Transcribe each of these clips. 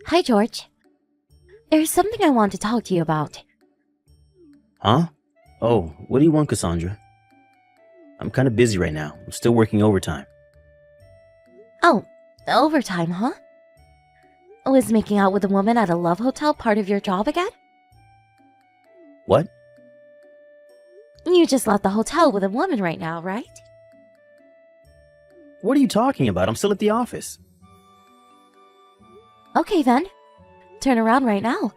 Hi, George. There's something I want to talk to you about. Huh? Oh, what do you want, Cassandra? I'm kind of busy right now. I'm still working overtime. Oh, overtime, huh? Was making out with a woman at a love hotel part of your job again? What? You just left the hotel with a woman right now, right? What are you talking about? I'm still at the office. Okay then. Turn around right now.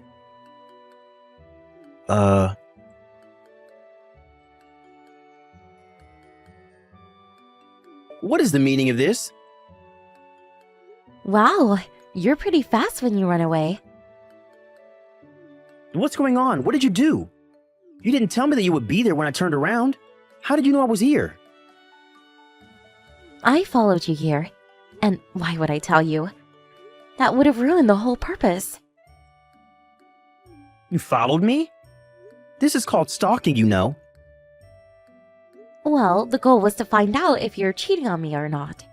What is the meaning of this? Wow, you're pretty fast when you run away. What's going on? What did you do? You didn't tell me that you would be there when I turned around. How did you know I was here? I followed you here. And why would I tell you? That would have ruined the whole purpose. You followed me? This is called stalking, you know. Well, the goal was to find out if you're cheating on me or not.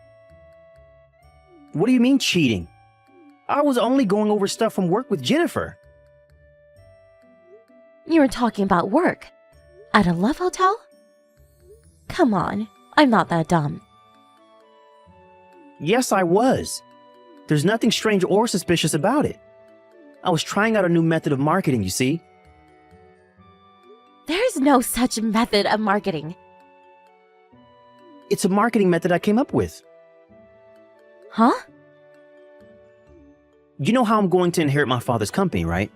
What do you mean cheating? I was only going over stuff from work with Jennifer. You were talking about work. At a love hotel? Come on, I'm not that dumb. Yes, I was. There's nothing strange or suspicious about it. I was trying out a new method of marketing, you see. There's no such method of marketing. It's a marketing method I came up with. Huh? You know how I'm going to inherit my father's company, right?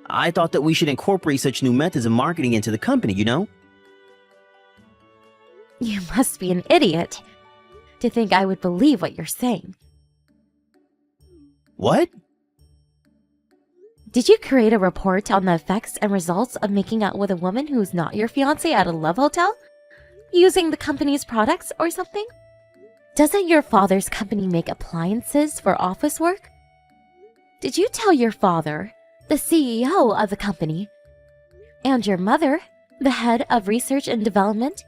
I thought that we should incorporate such new methods of marketing into the company, you know? You must be an idiot to think I would believe what you're saying. What? Did you create a report on the effects and results of making out with a woman who's not your fiancé at a love hotel? Using the company's products or something? Doesn't your father's company make appliances for office work? Did you tell your father, the CEO of the company, and your mother, the head of research and development,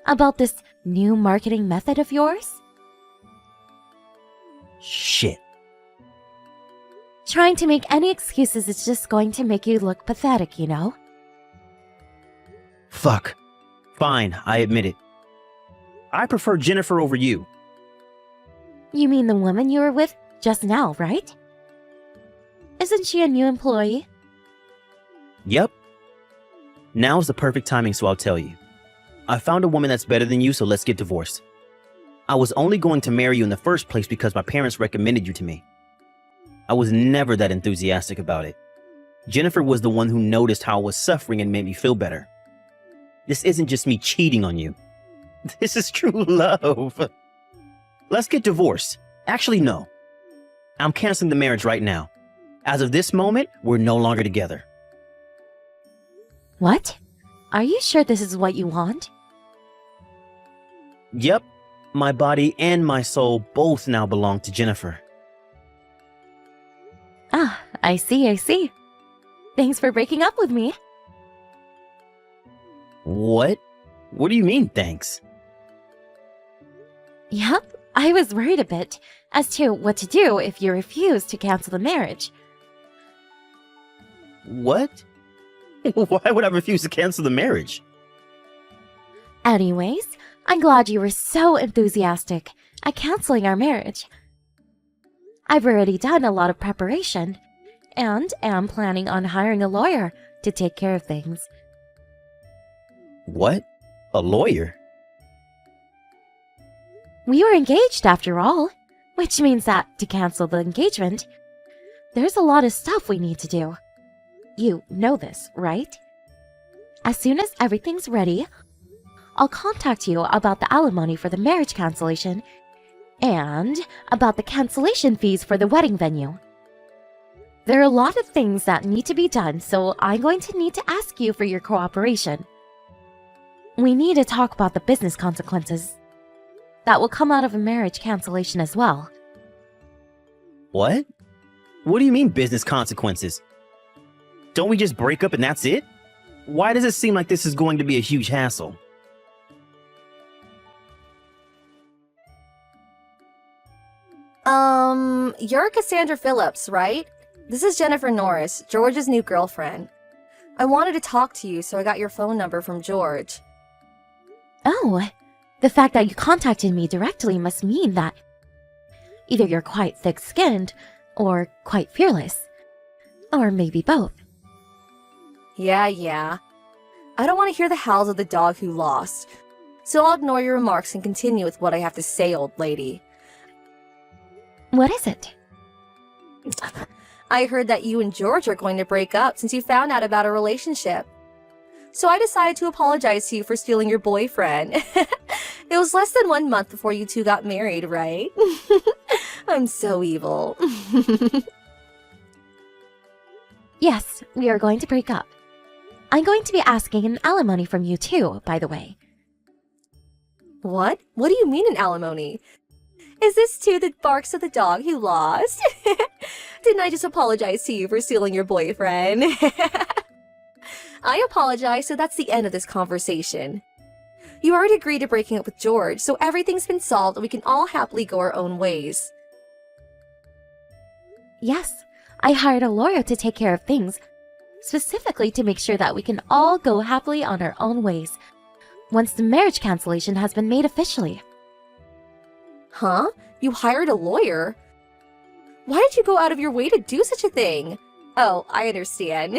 about this new marketing method of yours? Shit. Trying to make any excuses is just going to make you look pathetic, you know? Fuck. Fine, I admit it. I prefer Jennifer over you. You mean the woman you were with just now, right? Isn't she a new employee? Yep. Now's the perfect timing, so I'll tell you. I found a woman that's better than you, so let's get divorced. I was only going to marry you in the first place because my parents recommended you to me. I was never that enthusiastic about it. Jennifer was the one who noticed how I was suffering and made me feel better. This isn't just me cheating on you. This is true love. Let's get divorced. Actually, no. I'm canceling the marriage right now. As of this moment, we're no longer together. What? Are you sure this is what you want? Yep. My body and my soul both now belong to Jennifer. Ah, I see. Thanks for breaking up with me. What? What do you mean, thanks? Yep, I was worried a bit as to what to do if you refused to cancel the marriage. What? Why would I refuse to cancel the marriage? Anyways, I'm glad you were so enthusiastic at canceling our marriage. I've already done a lot of preparation and am planning on hiring a lawyer to take care of things. What? A lawyer? We were engaged after all, which means that to cancel the engagement, there's a lot of stuff we need to do. You know this, right? As soon as everything's ready, I'll contact you about the alimony for the marriage cancellation and about the cancellation fees for the wedding venue. There are a lot of things that need to be done, so I'm going to need to ask you for your cooperation. We need to talk about the business consequences that will come out of a marriage cancellation as well. What? What do you mean business consequences? Don't we just break up and that's it? Why does it seem like this is going to be a huge hassle? You're Cassandra Phillips, right? This is Jennifer Norris, George's new girlfriend. I wanted to talk to you, so I got your phone number from George. Oh, the fact that you contacted me directly must mean that either you're quite thick-skinned or quite fearless. Or maybe both. Yeah. I don't want to hear the howls of the dog who lost, so I'll ignore your remarks and continue with what I have to say, old lady. What is it? I heard that you and George are going to break up since you found out about a relationship. So I decided to apologize to you for stealing your boyfriend. It was less than 1 month before you two got married, right? I'm so evil. Yes, we are going to break up. I'm going to be asking an alimony from you too, by the way. What? What do you mean an alimony? Is this too the barks of the dog who lost? Didn't I just apologize to you for stealing your boyfriend? I apologize, so that's the end of this conversation. You already agreed to breaking up with George, so everything's been solved and we can all happily go our own ways. Yes, I hired a lawyer to take care of things, specifically to make sure that we can all go happily on our own ways once the marriage cancellation has been made officially. Huh? You hired a lawyer? Why did you go out of your way to do such a thing? Oh, I understand.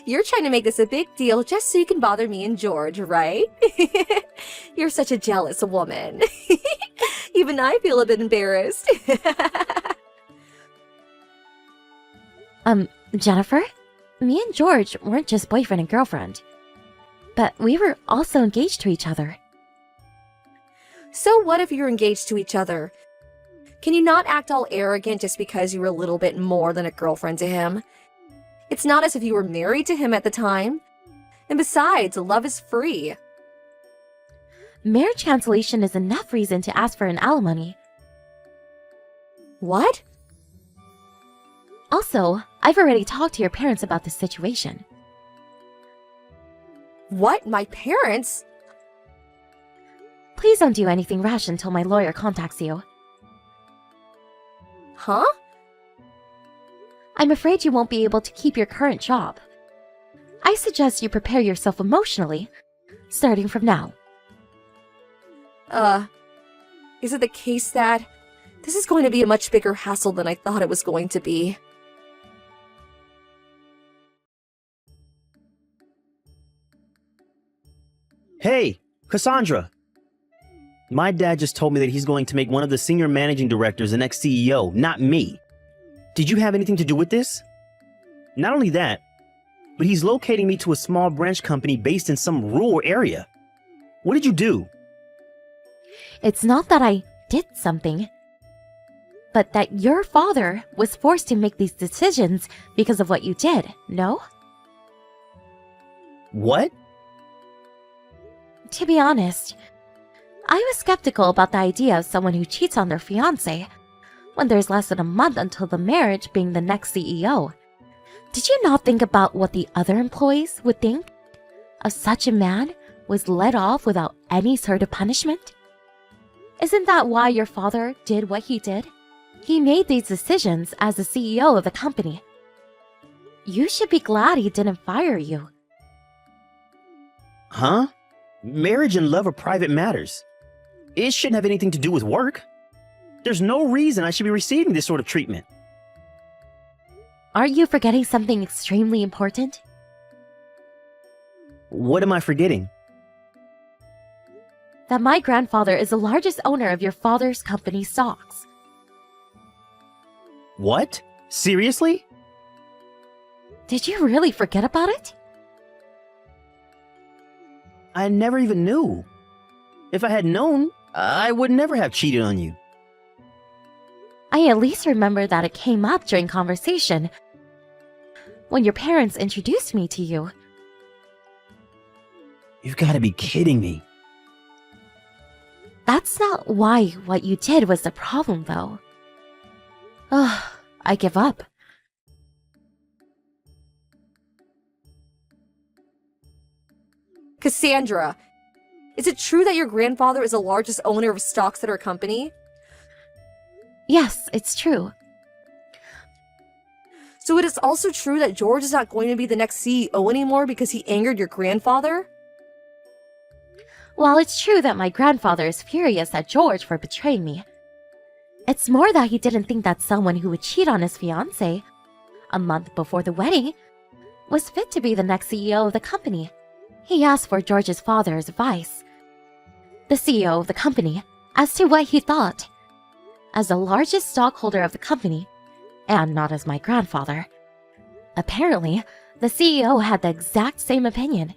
You're trying to make this a big deal just so you can bother me and George, right? You're such a jealous woman. Even I feel a bit embarrassed. Jennifer? Me and George weren't just boyfriend and girlfriend, but we were also engaged to each other. So what if you're engaged to each other? Can you not act all arrogant just because you were a little bit more than a girlfriend to him? It's not as if you were married to him at the time. And besides, love is free. Marriage cancellation is enough reason to ask for an alimony. What? Also, I've already talked to your parents about this situation. What? My parents? Please don't do anything rash until my lawyer contacts you. Huh? I'm afraid you won't be able to keep your current job. I suggest you prepare yourself emotionally, starting from now. Is it the case that this is going to be a much bigger hassle than I thought it was going to be? Hey, Cassandra! My dad just told me that he's going to make one of the senior managing directors the next CEO, not me. Did you have anything to do with this? Not only that, but he's locating me to a small branch company based in some rural area. What did you do? It's not that I did something, but that your father was forced to make these decisions because of what you did, no? What? To be honest, I was skeptical about the idea of someone who cheats on their fiancé when there's less than a month until the marriage being the next CEO. Did you not think about what the other employees would think of such a man was let off without any sort of punishment? Isn't that why your father did what he did? He made these decisions as the CEO of the company. You should be glad he didn't fire you. Huh? Marriage and love are private matters. It shouldn't have anything to do with work. There's no reason I should be receiving this sort of treatment. Aren't you forgetting something extremely important? What am I forgetting? That my grandfather is the largest owner of your father's company stocks. What? Seriously? Did you really forget about it? I never even knew. If I had known, I would never have cheated on you. I at least remember that it came up during conversation when your parents introduced me to you. You've got to be kidding me. That's not why what you did was the problem, though. Ugh, I give up. Cassandra, is it true that your grandfather is the largest owner of stocks at our company? Yes, it's true. So it is also true that George is not going to be the next CEO anymore because he angered your grandfather? While it's true that my grandfather is furious at George for betraying me, it's more that he didn't think that someone who would cheat on his fiancée a month before the wedding was fit to be the next CEO of the company. He asked for George's father's advice, the CEO of the company, as to what he thought. As the largest stockholder of the company, and not as my grandfather, apparently the CEO had the exact same opinion.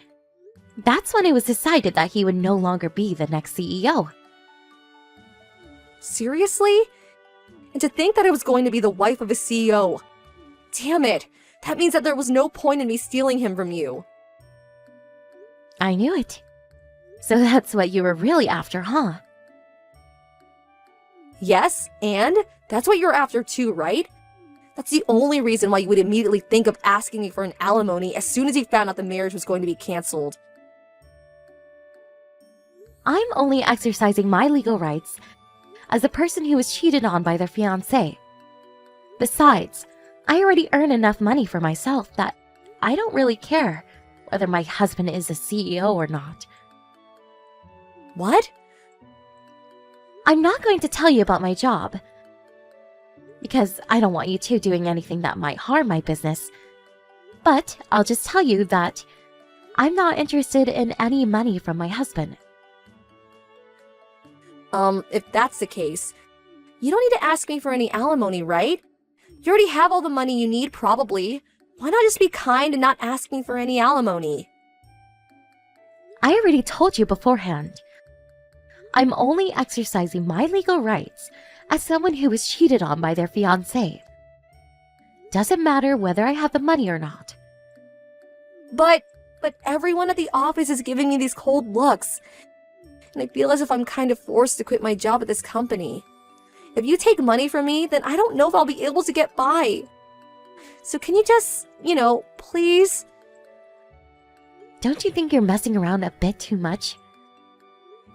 That's when it was decided that he would no longer be the next CEO. Seriously? And to think that I was going to be the wife of a CEO. Damn it! That means that there was no point in me stealing him from you. I knew it. So that's what you were really after, huh? Yes, and that's what you're after too, right? That's the only reason why you would immediately think of asking me for an alimony as soon as you found out the marriage was going to be canceled. I'm only exercising my legal rights as a person who was cheated on by their fiancé. Besides, I already earn enough money for myself that I don't really care whether my husband is a CEO or not. What? I'm not going to tell you about my job, because I don't want you two doing anything that might harm my business. But I'll just tell you that I'm not interested in any money from my husband. If that's the case, you don't need to ask me for any alimony, right? You already have all the money you need, probably. Why not just be kind and not ask me for any alimony? I already told you beforehand. I'm only exercising my legal rights as someone who was cheated on by their fiancé. Doesn't matter whether I have the money or not. But everyone at the office is giving me these cold looks. And I feel as if I'm kind of forced to quit my job at this company. If you take money from me, then I don't know if I'll be able to get by. So can you just, please? Don't you think you're messing around a bit too much?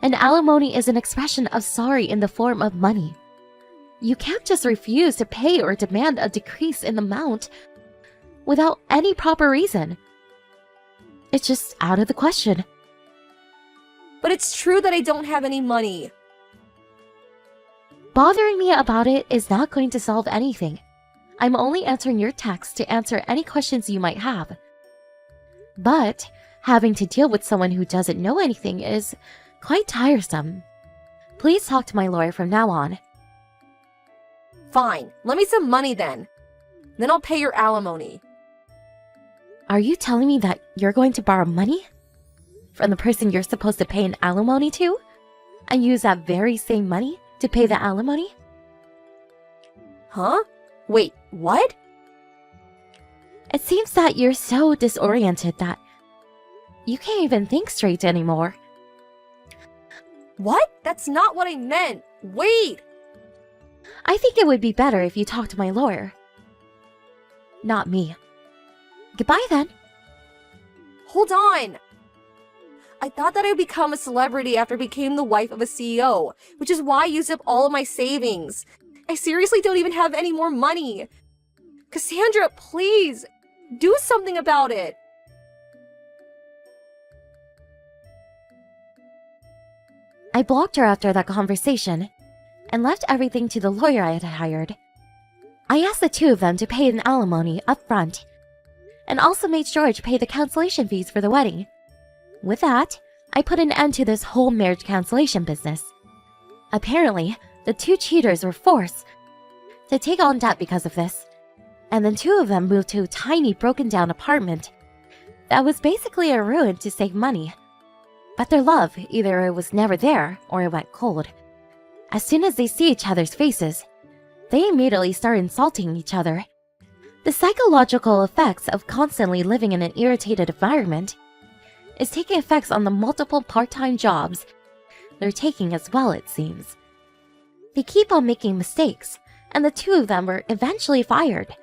An alimony is an expression of sorry in the form of money. You can't just refuse to pay or demand a decrease in amount without any proper reason. It's just out of the question. But it's true that I don't have any money. Bothering me about it is not going to solve anything. I'm only answering your text to answer any questions you might have. But having to deal with someone who doesn't know anything is quite tiresome. Please talk to my lawyer from now on. Fine, let me some money then. Then I'll pay your alimony. Are you telling me that you're going to borrow money from the person you're supposed to pay an alimony to, and use that very same money to pay the alimony? Huh? Wait, what? It seems that you're so disoriented that you can't even think straight anymore. What? That's not what I meant. Wait! I think it would be better if you talked to my lawyer. Not me. Goodbye then. Hold on! I thought that I would become a celebrity after I became the wife of a CEO, which is why I used up all of my savings. I seriously don't even have any more money. Cassandra, please, do something about it. I blocked her after that conversation and left everything to the lawyer I had hired. I asked the two of them to pay an alimony up front and also made George pay the cancellation fees for the wedding. With that, I put an end to this whole marriage cancellation business. Apparently, the two cheaters were forced to take on debt because of this, and then two of them moved to a tiny broken-down apartment that was basically a ruin to save money. But their love, either it was never there or it went cold. As soon as they see each other's faces, they immediately start insulting each other. The psychological effects of constantly living in an irritated environment is taking effects on the multiple part-time jobs they're taking as well, it seems. They keep on making mistakes, and the two of them were eventually fired.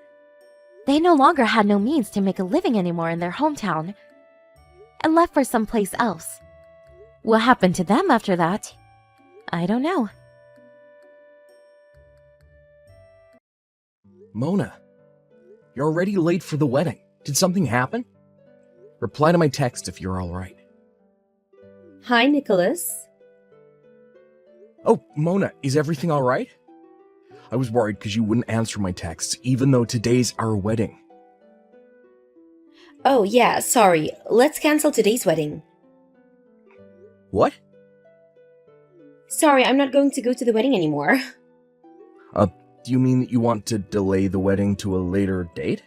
They no longer had no means to make a living anymore in their hometown and left for someplace else. What happened to them after that? I don't know. Mona, you're already late for the wedding. Did something happen? Reply to my text if you're alright. Hi, Nicholas. Oh, Mona, is everything alright? I was worried because you wouldn't answer my texts, even though today's our wedding. Oh, yeah, sorry. Let's cancel today's wedding. What? Sorry, I'm not going to go to the wedding anymore. Do you mean that you want to delay the wedding to a later date?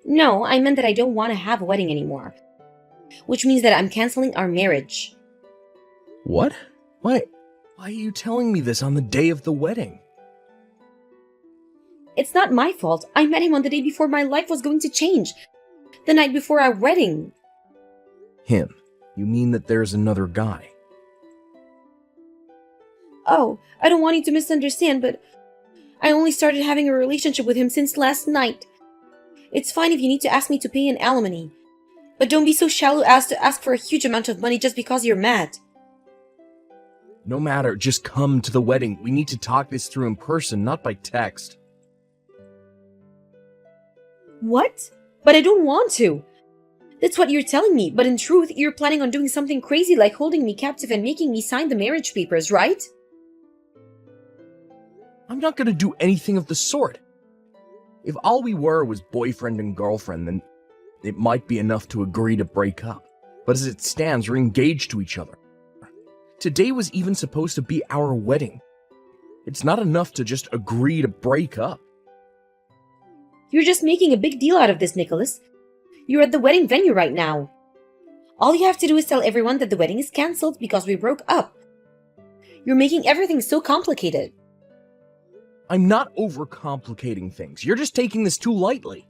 No, I meant that I don't want to have a wedding anymore. Which means that I'm canceling our marriage. What? Why are you telling me this on the day of the wedding? It's not my fault. I met him on the day before my life was going to change. The night before our wedding. Him? You mean that there's another guy? Oh, I don't want you to misunderstand, but I only started having a relationship with him since last night. It's fine if you need to ask me to pay an alimony, but don't be so shallow as to ask for a huge amount of money just because you're mad. No matter, just come to the wedding. We need to talk this through in person, not by text. What? But I don't want to. That's what you're telling me, but in truth, you're planning on doing something crazy like holding me captive and making me sign the marriage papers, right? I'm not gonna do anything of the sort. If all we were was boyfriend and girlfriend, then it might be enough to agree to break up. But as it stands, we're engaged to each other. Today was even supposed to be our wedding. It's not enough to just agree to break up. You're just making a big deal out of this, Nicholas. You're at the wedding venue right now. All you have to do is tell everyone that the wedding is cancelled because we broke up. You're making everything so complicated. I'm not overcomplicating things. You're just taking this too lightly.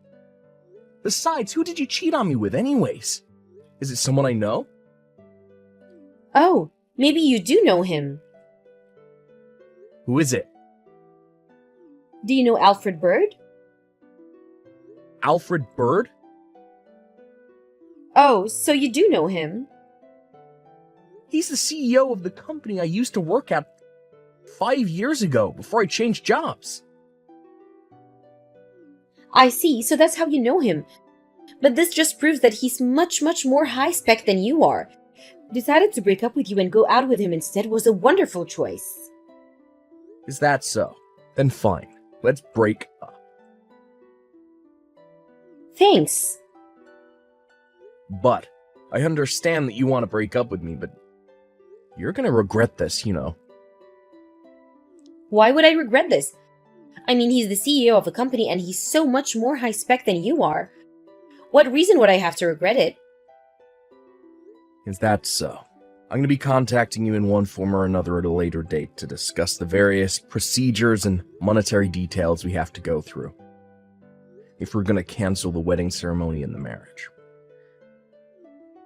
Besides, who did you cheat on me with anyways? Is it someone I know? Oh, maybe you do know him. Who is it? Do you know Alfred Bird? Alfred Bird? Oh, so you do know him. He's the CEO of the company I used to work at 5 years ago, before I changed jobs. I see, so that's how you know him. But this just proves that he's much more high-spec than you are. Decided to break up with you and go out with him instead was a wonderful choice. Is that so? Then fine. Let's break up. Thanks. But I understand that you want to break up with me, but you're gonna regret this, you know. Why would I regret this? I mean, he's the CEO of a company and he's so much more high-spec than you are. What reason would I have to regret it? Is that so? I'm going to be contacting you in one form or another at a later date to discuss the various procedures and monetary details we have to go through if we're going to cancel the wedding ceremony and the marriage.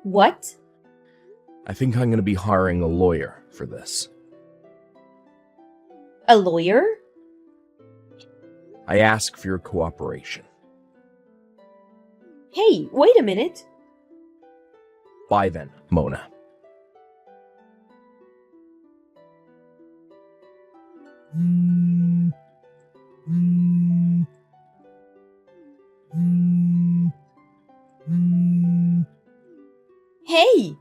What? I think I'm going to be hiring a lawyer for this. A lawyer? I ask for your cooperation. Hey, wait a minute. Bye then, Mona. Hey!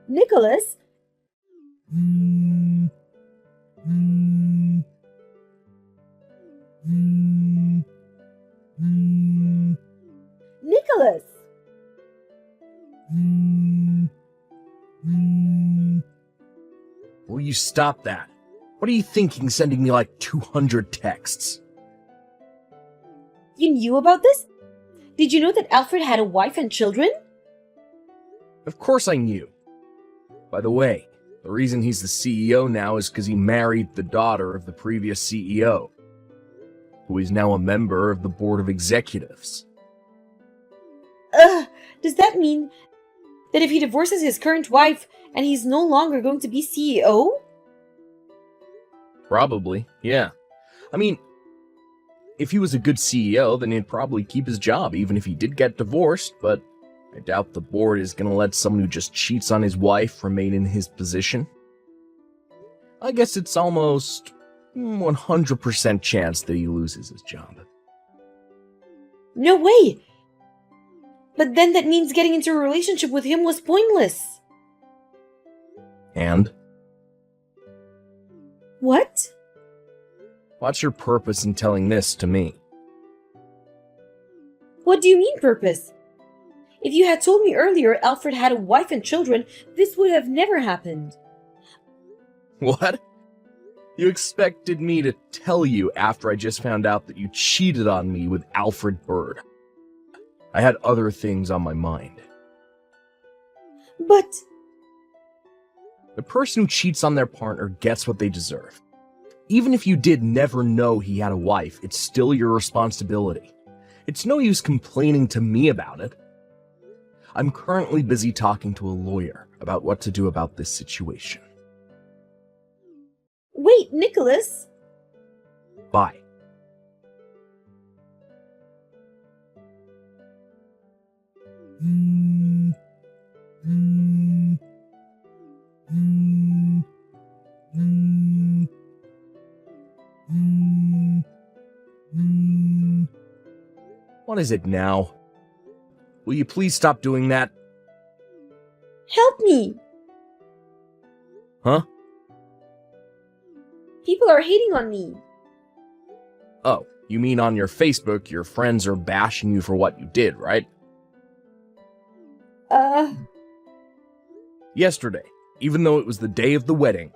Nicholas? Nicholas! Will you stop that? What are you thinking sending me like 200 texts? You knew about this? Did you know that Alfred had a wife and children? Of course I knew. By the way, the reason he's the CEO now is because he married the daughter of the previous CEO, who is now a member of the board of executives. Does that mean that if he divorces his current wife and he's no longer going to be CEO? Probably, yeah. I mean, if he was a good CEO, then he'd probably keep his job even if he did get divorced, but I doubt the board is gonna let someone who just cheats on his wife remain in his position. I guess it's almost 100% chance that he loses his job. No way! But then that means getting into a relationship with him was pointless. And? What? What's your purpose in telling this to me? What do you mean, purpose? If you had told me earlier Alfred had a wife and children, this would have never happened. What? You expected me to tell you after I just found out that you cheated on me with Alfred Bird. I had other things on my mind. But... The person who cheats on their partner gets what they deserve. Even if you did never know he had a wife, it's still your responsibility. It's no use complaining to me about it. I'm currently busy talking to a lawyer about what to do about this situation. Wait, Nicholas! Bye. What is it now? Will you please stop doing that? Help me! Huh? People are hating on me. Oh, you mean on your Facebook your friends are bashing you for what you did, right? Yesterday, even though it was the day of the wedding,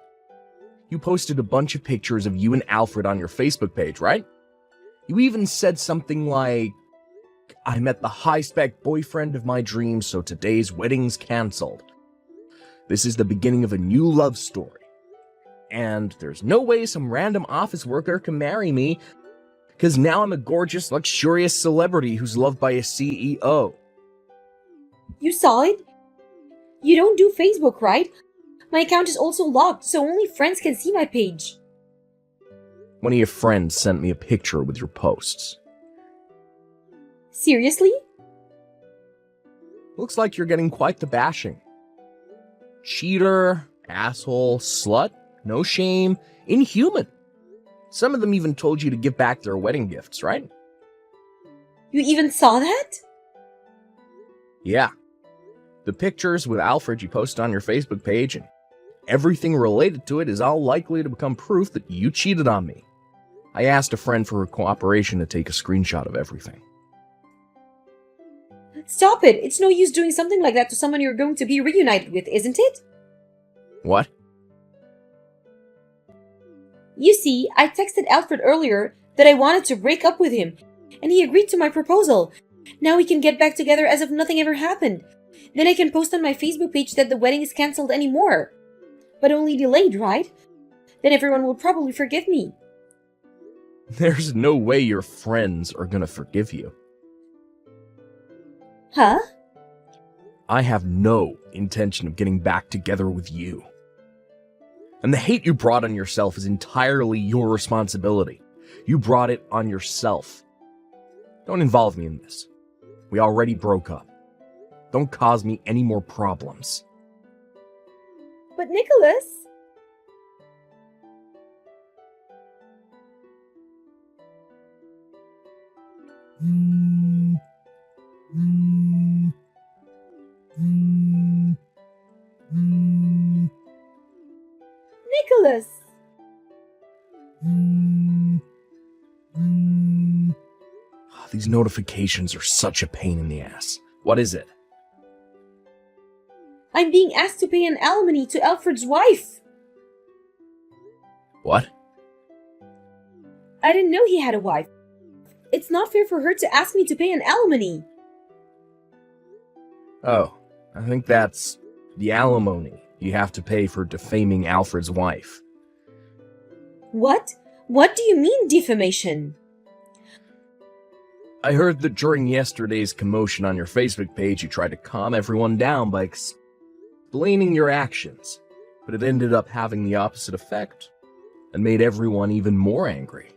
you posted a bunch of pictures of you and Alfred on your Facebook page, right? You even said something like, I met the high-spec boyfriend of my dreams, so today's wedding's cancelled. This is the beginning of a new love story. And there's no way some random office worker can marry me, because now I'm a gorgeous, luxurious celebrity who's loved by a CEO. You saw it? You don't do Facebook, right? My account is also locked, so only friends can see my page. One of your friends sent me a picture with your posts. Seriously? Looks like you're getting quite the bashing. Cheater, asshole, slut, no shame, inhuman. Some of them even told you to give back their wedding gifts, right? You even saw that? Yeah. The pictures with Alfred you posted on your Facebook page and everything related to it is all likely to become proof that you cheated on me. I asked a friend for her cooperation to take a screenshot of everything. Stop it! It's no use doing something like that to someone you're going to be reunited with, isn't it? What? You see, I texted Alfred earlier that I wanted to break up with him, and he agreed to my proposal. Now we can get back together as if nothing ever happened. Then I can post on my Facebook page that the wedding is cancelled anymore. But only delayed, right? Then everyone will probably forgive me. There's no way your friends are gonna forgive you. Huh? I have no intention of getting back together with you. And the hate you brought on yourself is entirely your responsibility. You brought it on yourself. Don't involve me in this. We already broke up. Don't cause me any more problems. But Nicholas... Nicholas! These notifications are such a pain in the ass. What is it? I'm being asked to pay an alimony to Alfred's wife. What? I didn't know he had a wife. It's not fair for her to ask me to pay an alimony. Oh, I think that's the alimony you have to pay for defaming Alfred's wife. What? What do you mean, defamation? I heard that during yesterday's commotion on your Facebook page, you tried to calm everyone down by explaining your actions, but it ended up having the opposite effect and made everyone even more angry.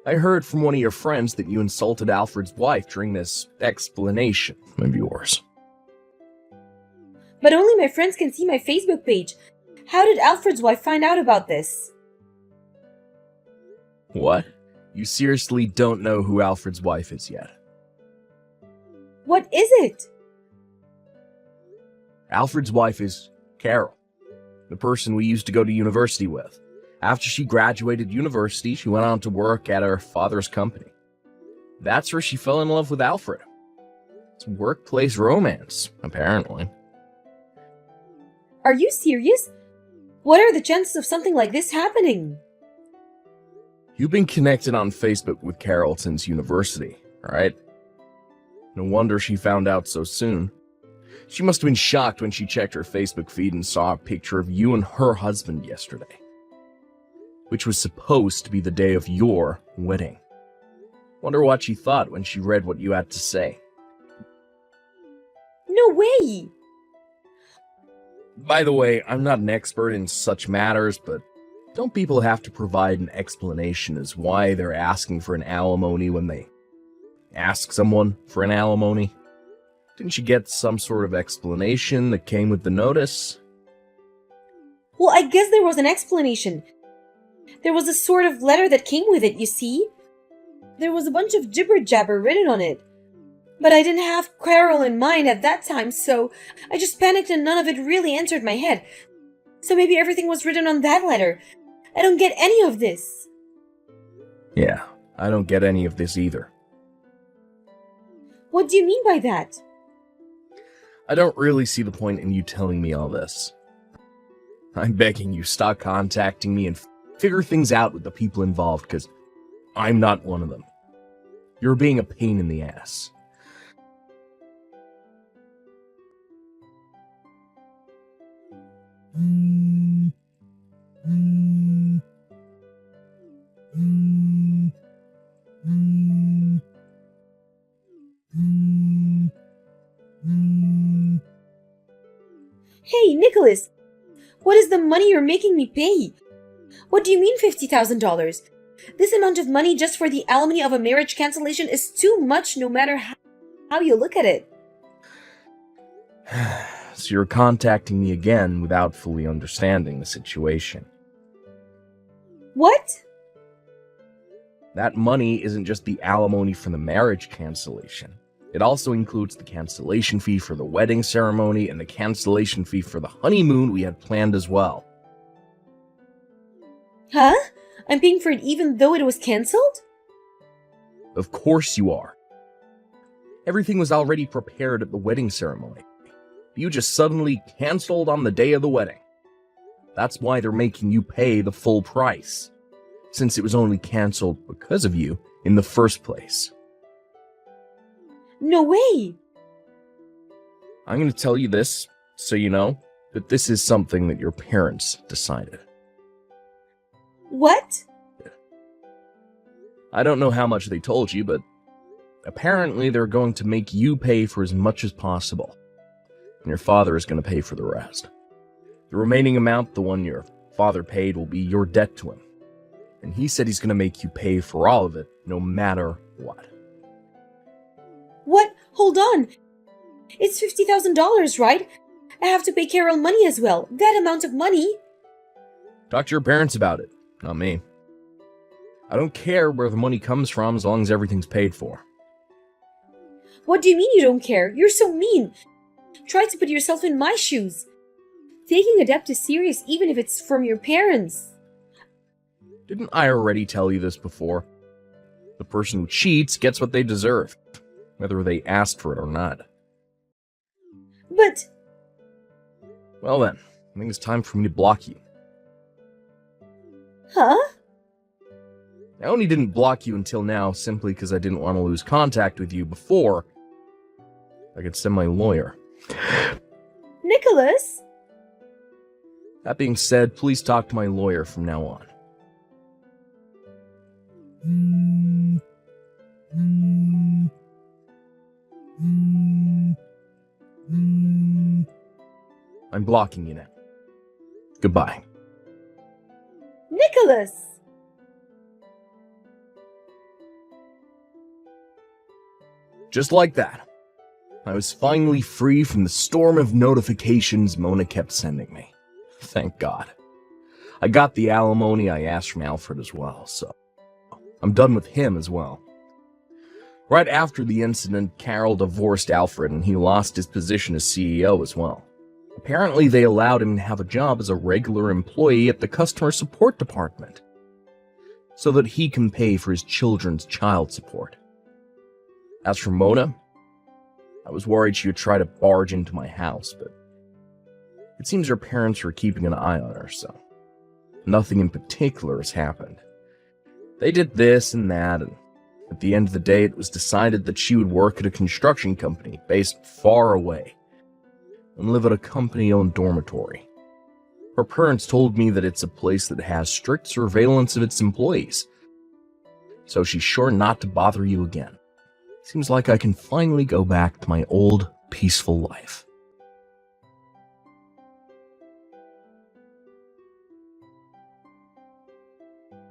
I heard from one of your friends that you insulted Alfred's wife during this explanation of yours. But only my friends can see my Facebook page. How did Alfred's wife find out about this? What? You seriously don't know who Alfred's wife is yet? What is it? Alfred's wife is Carol, the person we used to go to university with. After she graduated university, she went on to work at her father's company. That's where she fell in love with Alfred. It's workplace romance, apparently. Are you serious? What are the chances of something like this happening? You've been connected on Facebook with Carol since university, right? No wonder she found out so soon. She must have been shocked when she checked her Facebook feed and saw a picture of you and her husband yesterday, which was supposed to be the day of your wedding. Wonder what she thought when she read what you had to say. No way! By the way, I'm not an expert in such matters, but don't people have to provide an explanation as why they're asking for an alimony when they ask someone for an alimony? Didn't you get some sort of explanation that came with the notice? Well, I guess there was an explanation. There was a sort of letter that came with it, you see? There was a bunch of jibber-jabber written on it. But I didn't have Carol in mind at that time, so I just panicked and none of it really entered my head. So maybe everything was written on that letter. I don't get any of this. Yeah, I don't get any of this either. What do you mean by that? I don't really see the point in you telling me all this. I'm begging you, stop contacting me and figure things out with the people involved, because I'm not one of them. You're being a pain in the ass. Hey, Nicholas! What is the money you're making me pay? What do you mean $50,000? This amount of money just for the alimony of a marriage cancellation is too much no matter how you look at it. So you're contacting me again without fully understanding the situation. What? That money isn't just the alimony for the marriage cancellation. It also includes the cancellation fee for the wedding ceremony and the cancellation fee for the honeymoon we had planned as well. Huh? I'm paying for it even though it was cancelled? Of course you are. Everything was already prepared at the wedding ceremony. You just suddenly canceled on the day of the wedding. That's why they're making you pay the full price, since it was only canceled because of you in the first place. No way! I'm going to tell you this, so you know, that this is something that your parents decided. What? I don't know how much they told you, but apparently they're going to make you pay for as much as possible. And your father is going to pay for the rest. The remaining amount, the one your father paid, will be your debt to him. And he said he's going to make you pay for all of it, no matter what. What? Hold on! It's $50,000, right? I have to pay Carol money as well. That amount of money? Talk to your parents about it, not me. I don't care where the money comes from as long as everything's paid for. What do you mean you don't care? You're so mean. Try to put yourself in my shoes. Taking a debt is serious even if it's from your parents. Didn't I already tell you this before? The person who cheats gets what they deserve, whether they asked for it or not. But... Well then, I think it's time for me to block you. Huh? I only didn't block you until now simply because I didn't want to lose contact with you before I could send my lawyer. Nicholas? That being said, please talk to my lawyer from now on. I'm blocking you now. Goodbye. Nicholas! Just like that. I was finally free from the storm of notifications Mona kept sending me. Thank God. I got the alimony I asked from Alfred as well, so I'm done with him as well. Right after the incident, Carol divorced Alfred and he lost his position as CEO as well. Apparently, they allowed him to have a job as a regular employee at the customer support department so that he can pay for his children's child support. As for Mona, I was worried she would try to barge into my house, but it seems her parents were keeping an eye on her, so nothing in particular has happened. They did this and that, and at the end of the day, it was decided that she would work at a construction company based far away and live at a company-owned dormitory. Her parents told me that it's a place that has strict surveillance of its employees, so she's sure not to bother you again. Seems like I can finally go back to my old, peaceful life.